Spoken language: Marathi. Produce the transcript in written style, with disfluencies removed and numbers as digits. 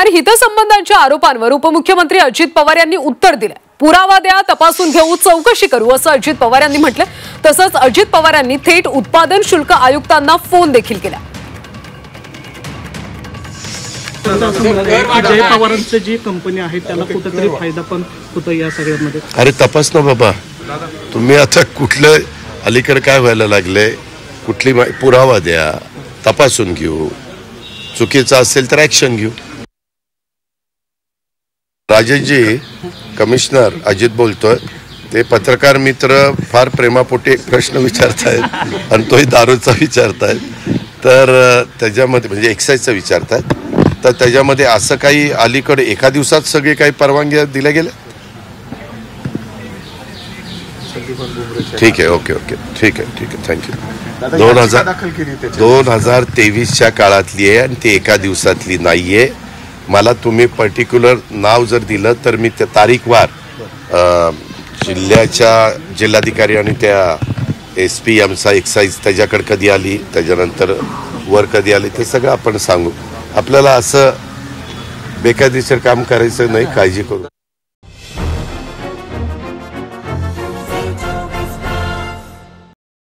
दरम्यान हितसंबंधांच्या आरोपांवर उपमुख्यमंत्री अजित पवार यांनी उत्तर दिले। पुरावा द्या, तपासून घेऊ, चौकशी करू असं अजित पवार यांनी म्हटलं। तसंच अजित पवार यांनी थेट उत्पादन शुल्क आयुक्तांना फोन देखील केला। जय पवारांची जी कंपनी आहे त्याला कुठेतरी फायदा पण होतो या सगळ्यामध्ये। अरे तपास ना बाबा, तुम्ही आता कुठलं अलीकडे काय व्हायला लागले, कुठली पुरावा द्या, तपासून घेऊ, चुकीचं असेल तर ऍक्शन घेऊ। राजेशजी, कमिशनर अजित बोलतोय। ते पत्रकार मित्र फार प्रेमापोटी प्रश्न विचारतायत आणि तोही दारूचा विचारतायत, तर त्याच्यामध्ये म्हणजे एक्साईजचा विचारतायत, तर त्याच्यामध्ये असं काही अलीकडे एका दिवसात सगळे काही परवानग्या दिल्या गेल्या? ठीक आहे, ओके ओके, ठीक आहे, थँक्यू। 2023च्या काळातली आहे आणि ते एका दिवसातली नाहीये। मला तुम्ही पर्टिक्युलर नाव जर दिलं तर मी त्या तारीखवार जिल्हाधिकारी आणि त्या SP आमचा एक्साईज त्याच्याकडे कधी आली, त्याच्यानंतर वर कधी आली, ते सगळं आपण सांगू। आपल्याला असं बेकायदेशीर काम करायचं नाही, काळजी करू।